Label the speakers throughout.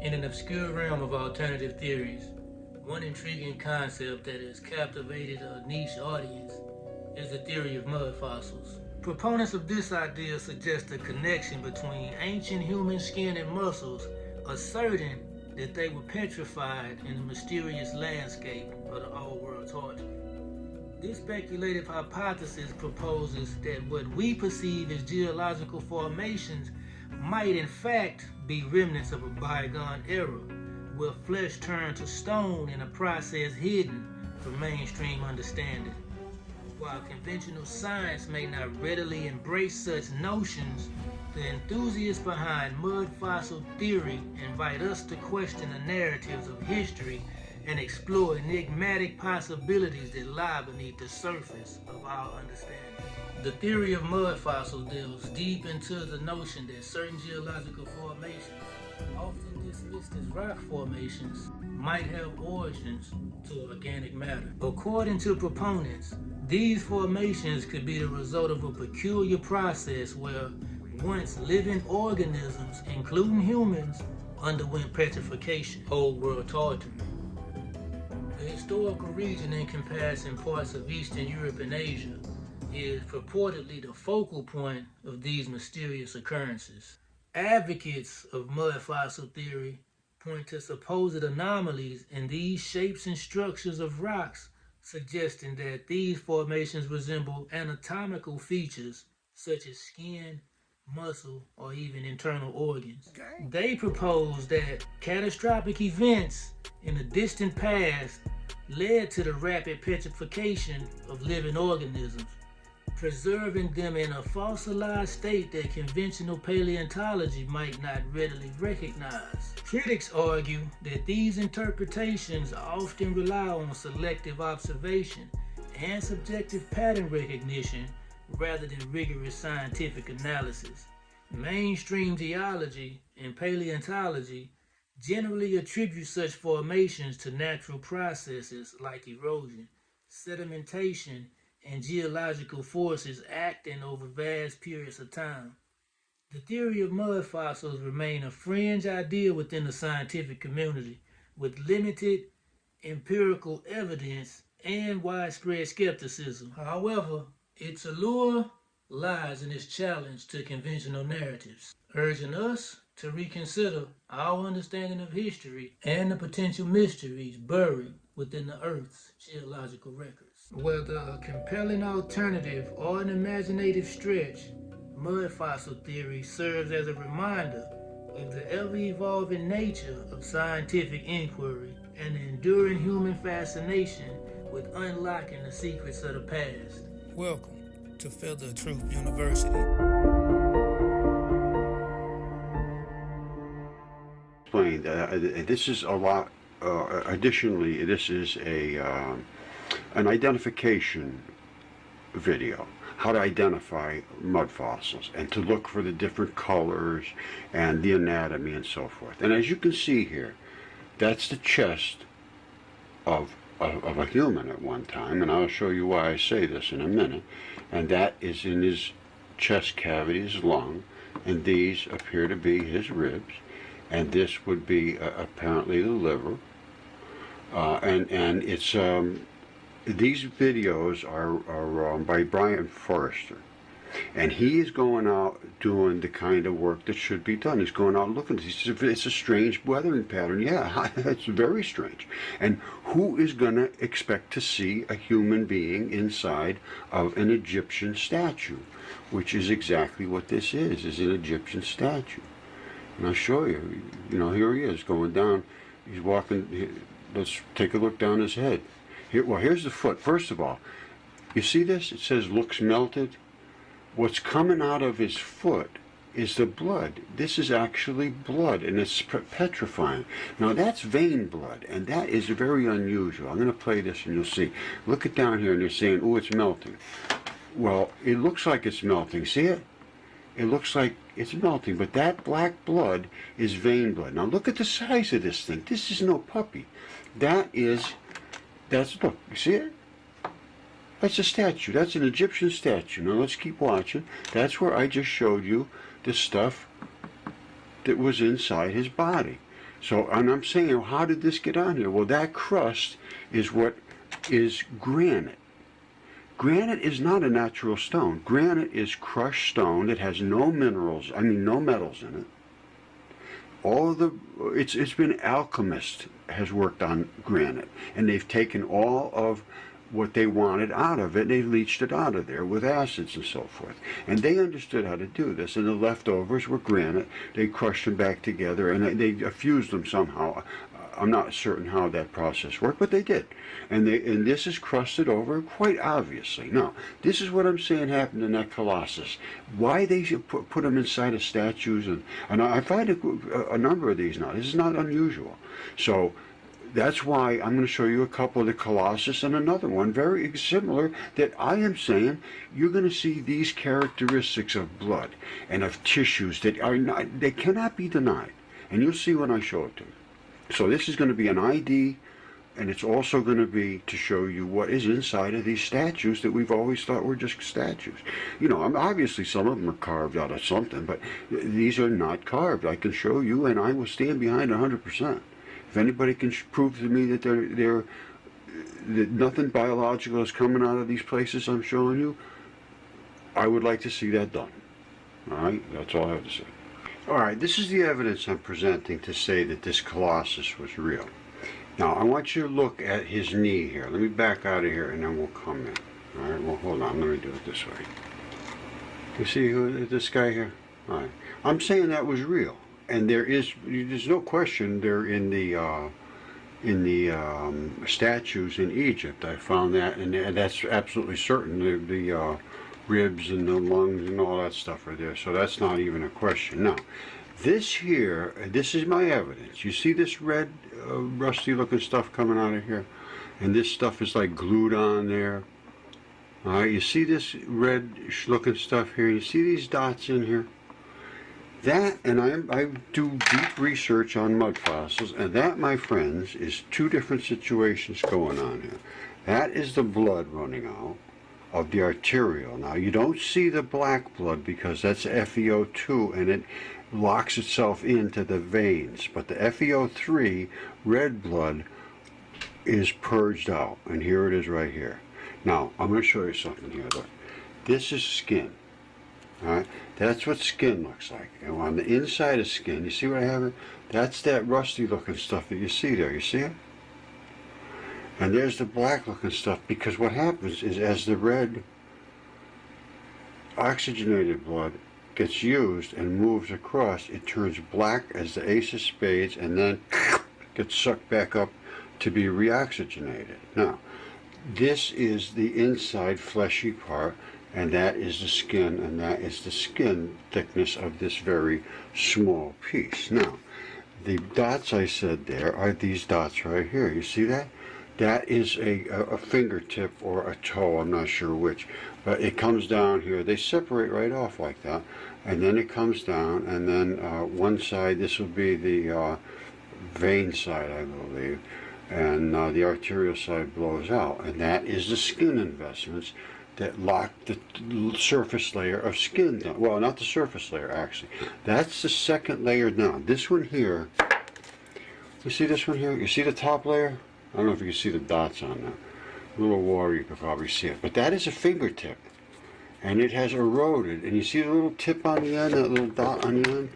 Speaker 1: In an obscure realm of alternative theories, one intriguing concept that has captivated a niche audience is the theory of mud fossils. Proponents of this idea suggest a connection between ancient human skin and muscles, asserting that they were petrified in the mysterious landscape of the old-world Tartary. This speculative hypothesis proposes that what we perceive as geological formations might in fact be remnants of a bygone era, where flesh turned to stone in a process hidden from mainstream understanding. While conventional science may not readily embrace such notions, the enthusiasts behind mud fossil theory invite us to question the narratives of history and explore enigmatic possibilities that lie beneath the surface of our understanding. The theory of mud fossils delves deep into the notion that certain geological formations, often dismissed as rock formations, might have origins to organic matter. According to proponents, these formations could be the result of a peculiar process where once living organisms, including humans, underwent petrification. Old world Tartary. The historical region encompassing parts of Eastern Europe and Asia is purportedly the focal point of these mysterious occurrences. Advocates of mud fossil theory point to supposed anomalies in these shapes and structures of rocks, suggesting that these formations resemble anatomical features such as skin, muscle, or even internal organs. Okay. They propose that catastrophic events in the distant past led to the rapid petrification of living organisms, preserving them in a fossilized state that conventional paleontology might not readily recognize. Critics argue that these interpretations often rely on selective observation and subjective pattern recognition rather than rigorous scientific analysis. Mainstream geology and paleontology generally attribute such formations to natural processes like erosion, sedimentation, and geological forces acting over vast periods of time. The theory of mud fossils remain a fringe idea within the scientific community, with limited empirical evidence and widespread skepticism. However, its allure lies in its challenge to conventional narratives, urging us to reconsider our understanding of history and the potential mysteries buried within the Earth's geological records. Whether a compelling alternative or an imaginative stretch, mud fossil theory serves as a reminder of the ever-evolving nature of scientific inquiry and the enduring human fascination with unlocking the secrets of the past. Welcome to Feather of Truth University.
Speaker 2: This is a lot. Additionally, this is an identification video, how to identify mud fossils and to look for the different colors and the anatomy and so forth. And as you can see here, that's the chest of a human at one time, and I'll show you why I say this in a minute. And that is in his chest cavity, his lung, and these appear to be his ribs, and this would be apparently the liver. And it's these videos are by Brian Forrester, and he is going out doing the kind of work that should be done. He's going out looking. It's a strange weathering pattern. Yeah, it's very strange. And who is going to expect to see a human being inside of an Egyptian statue, which is exactly what this is an Egyptian statue. And I'll show you. You know, here he is going down. He's walking. Let's take a look down his head. Well, here's the foot. First of all, you see this? It says looks melted. What's coming out of his foot is the blood. This is actually blood, and it's petrifying. Now, that's vein blood, and that is very unusual. I'm going to play this, and you'll see. Look it down here, and you're saying, oh, it's melting. Well, it looks like it's melting. See it? It looks like it's melting, but that black blood is vein blood. Now, look at the size of this thing. This is no puppy. That's, look, you see it? That's a statue. That's an Egyptian statue. Now let's keep watching. That's where I just showed you the stuff that was inside his body. So, and I'm saying, well, how did this get on here? Well, that crust is what is granite. Granite is not a natural stone. Granite is crushed stone that has no minerals, no metals in it. All of it's been alchemist has worked on granite, and they've taken all of what they wanted out of it, they leached it out of there with acids and so forth. And they understood how to do this, and the leftovers were granite. They crushed them back together, and they fused them somehow. I'm not certain how that process worked, but they did. And this is crusted over quite obviously. Now, this is what I'm saying happened in that Colossus. Why they should put them inside of statues, and I find a number of these now. This is not unusual. So that's why I'm going to show you a couple of the Colossus and another one very similar that I am saying you're going to see these characteristics of blood and of tissues that are not, they cannot be denied. And you'll see when I show it to you. So this is going to be an ID, and it's also going to be to show you what is inside of these statues that we've always thought were just statues. Obviously some of them are carved out of something, but these are not carved. I can show you, and I will stand behind 100%. If anybody can prove to me that that nothing biological is coming out of these places I'm showing you, I would like to see that done. All right, that's all I have to say. All right, this is the evidence I'm presenting to say that this Colossus was real. Now, I want you to look at his knee here. Let me back out of here, and then we'll come in. All right, well, hold on. Let me do it this way. You see this guy here? All right. I'm saying that was real. And there's no question they're in the statues in Egypt. I found that, and that's absolutely certain. The ribs and the lungs and all that stuff are there, so that's not even a question. Now, this is my evidence. You see this red, rusty looking stuff coming out of here? And this stuff is like glued on there. All right, you see this red looking stuff here? You see these dots in here? That, and I do deep research on mud fossils, and that, my friends, is two different situations going on here. That is the blood running out of the arterial. Now, you don't see the black blood because that's FeO2, and it locks itself into the veins. But the FeO3, red blood, is purged out, and here it is right here. Now, I'm going to show you something here. Look, this is skin. All right, that's what skin looks like. And on the inside of skin, you see what I have here? That's that rusty looking stuff that you see there. You see it? And there's the black looking stuff, because what happens is as the red oxygenated blood gets used and moves across, it turns black as the ace of spades, and then gets sucked back up to be reoxygenated. Now, this is the inside fleshy part, and that is the skin, and that is the skin thickness of this very small piece. Now, the dots I said there are these dots right here. You see that? That is a fingertip or a toe, I'm not sure which, but it comes down here. They separate right off like that, and then it comes down, and then one side, this will be the vein side, I believe, and the arterial side blows out, and that is the skin investments that lock the surface layer of skin down. Well, not the surface layer, actually. That's the second layer down. This one here, you see this one here? You see the top layer? I don't know if you can see the dots on that. A little water, you can probably see it. But that is a fingertip. And it has eroded. And you see the little tip on the end, that little dot on the end?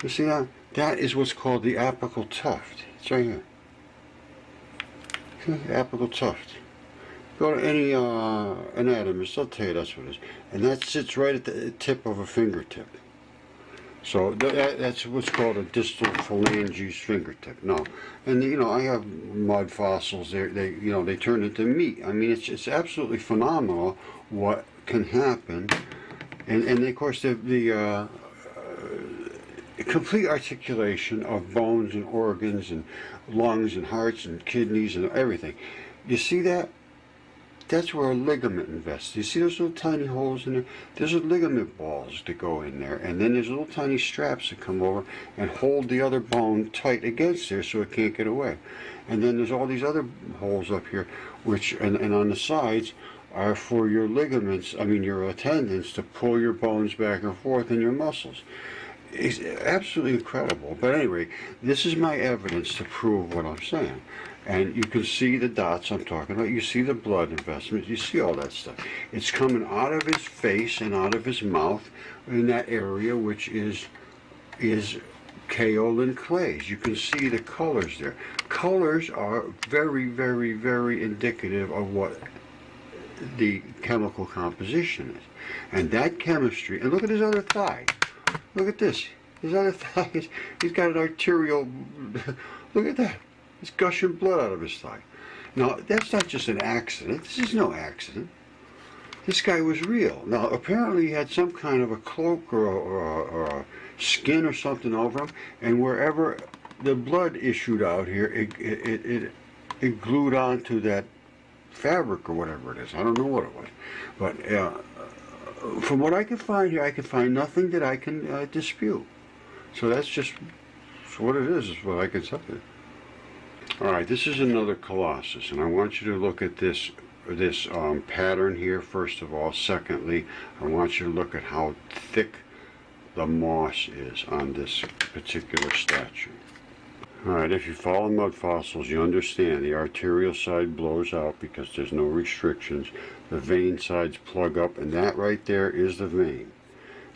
Speaker 2: You see that? That is what's called the apical tuft. It's right here. See, the apical tuft. Go to any anatomist, they'll tell you that's what it is. And that sits right at the tip of a fingertip. So that's what's called a distal phalanges fingertip. No, and I have mud fossils. They turn into meat. I mean, it's absolutely phenomenal what can happen, and of course the complete articulation of bones and organs and lungs and hearts and kidneys and everything. You see that? That's where a ligament invests. You see those little tiny holes in there? There's a ligament balls that go in there, and then there's little tiny straps that come over and hold the other bone tight against there so it can't get away. And then there's all these other holes up here, which and on the sides are for your ligaments, your tendons, to pull your bones back and forth and your muscles. It's absolutely incredible. But anyway, this is my evidence to prove what I'm saying. And you can see the dots I'm talking about. You see the blood investment. You see all that stuff. It's coming out of his face and out of his mouth in that area, which is kaolin clays. You can see the colors there. Colors are very, very, very indicative of what the chemical composition is. And that chemistry, and look at his other thigh. Look at this. His other thigh, he's got an arterial, look at that. He's gushing blood out of his thigh. Now, that's not just an accident. This is no accident. This guy was real. Now, apparently he had some kind of a cloak or a skin or something over him, and wherever the blood issued out here, it glued onto that fabric or whatever it is. I don't know what it was. But from what I can find here, I can find nothing that I can dispute. So that's just what it is what I can say. All right, this is another Colossus, and I want you to look at this pattern here, first of all. Secondly, I want you to look at how thick the moss is on this particular statue. All right, if you follow mud fossils, you understand the arterial side blows out because there's no restrictions. The vein sides plug up, and that right there is the vein.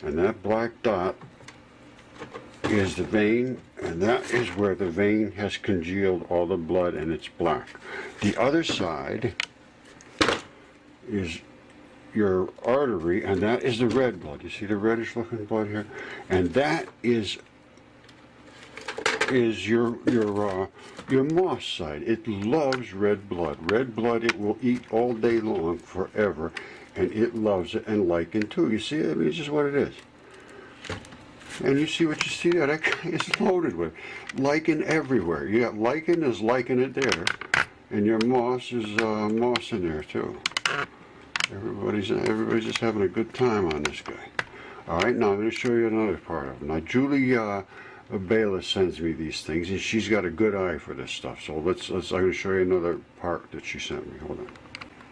Speaker 2: And that black dot is the vein, and that is where the vein has congealed all the blood, and it's black. The other side is your artery, and that is the red blood. You see the reddish looking blood here? And that is your moss side. It loves red blood. Red blood it will eat all day long forever, and it loves it, and lichen too. You see, I mean, it's just what it is. And you see what you see there, that guy is loaded with lichen everywhere. You got lichen, there's lichen it there, and your moss is moss in there too. Everybody's just having a good time on this guy. All right, now I'm going to show you another part of him. Now Julie Bayless sends me these things, and she's got a good eye for this stuff. So let's I'm going to show you another part that she sent me. Hold on.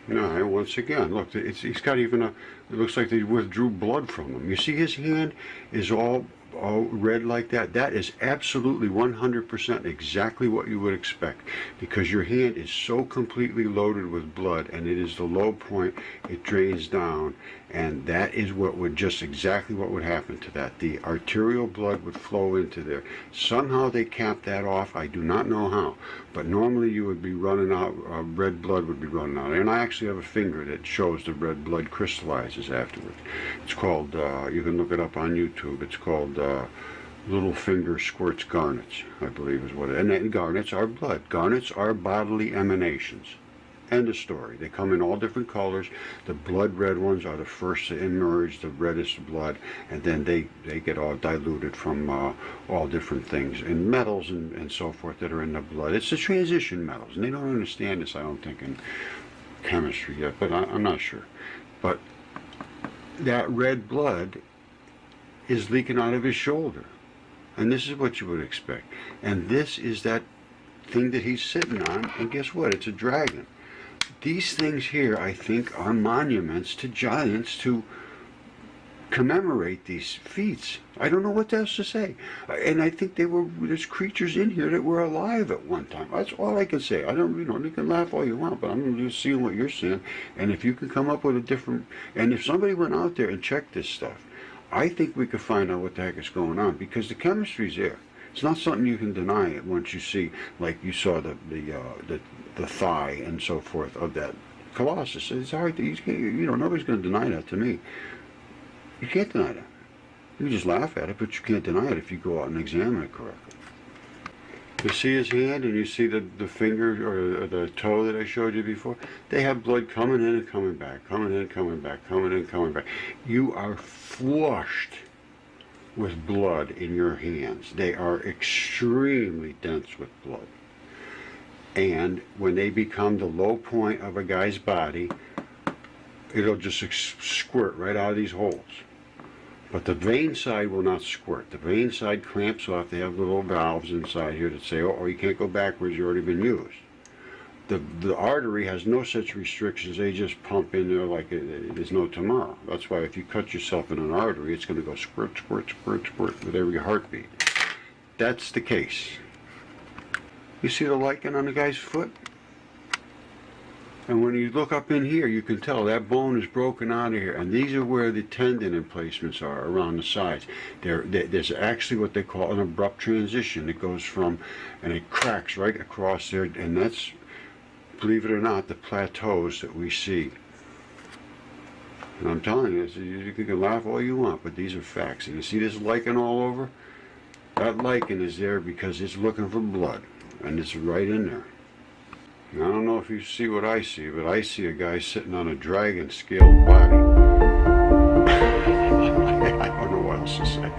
Speaker 2: Now, once again, look, he's got even it looks like they withdrew blood from him. You see his hand is all red like that? That is absolutely 100% exactly what you would expect, because your hand is so completely loaded with blood, and it is the low point, it drains down, and that is what would just exactly what would happen to that. The arterial blood would flow into there. Somehow they capped that off. I do not know how, but normally you would be running out, red blood would be running out. And I actually have a finger that shows the red blood crystallizes afterwards. It's called, you can look it up on YouTube, it's called little finger squirts garnets, I believe is what it is. And then garnets are blood. Garnets are bodily emanations. End of story. They come in all different colors. The blood red ones are the first to emerge, the reddest blood, and then they get all diluted from all different things, and metals and so forth that are in the blood. It's the transition metals, and they don't understand this, I don't think, in chemistry yet, but I'm not sure. But that red blood is leaking out of his shoulder, and this is what you would expect. And this is that thing that he's sitting on, and guess what? It's a dragon. These things here, I think, are monuments to giants to commemorate these feats. I don't know what else to say. And I think there's creatures in here that were alive at one time. That's all I can say. I don't, you can laugh all you want, but I'm just seeing what you're seeing. And if you can come up with a different, and if somebody went out there and checked this stuff, I think we could find out what the heck is going on, because the chemistry's there. It's not something you can deny it once you see, like you saw the thigh and so forth of that Colossus. It's hard to, nobody's going to deny that to me. You can't deny that. You just laugh at it, but you can't deny it if you go out and examine it correctly. You see his hand, and you see the finger or the toe that I showed you before? They have blood coming in and coming back, coming in and coming back, coming in and coming back. You are flushed with blood in your hands. They are extremely dense with blood. And when they become the low point of a guy's body, it'll just squirt right out of these holes. But the vein side will not squirt. The vein side clamps off. They have little valves inside here that say, oh, you can't go backwards, you've already been used. The artery has no such restrictions. They just pump in there like there's no tomorrow. That's why if you cut yourself in an artery, it's going to go squirt, squirt, squirt, squirt with every heartbeat. That's the case. You see the lichen on the guy's foot? And when you look up in here, you can tell that bone is broken out of here. And these are where the tendon emplacements are, around the sides. There's actually what they call an abrupt transition. It goes from, and it cracks right across there. And that's, believe it or not, the plateaus that we see. And I'm telling you, you can laugh all you want, but these are facts. And you see this lichen all over? That lichen is there because it's looking for blood. And it's right in there. I don't know if you see what I see, but I see a guy sitting on a dragon scaled body. I don't know what else to say.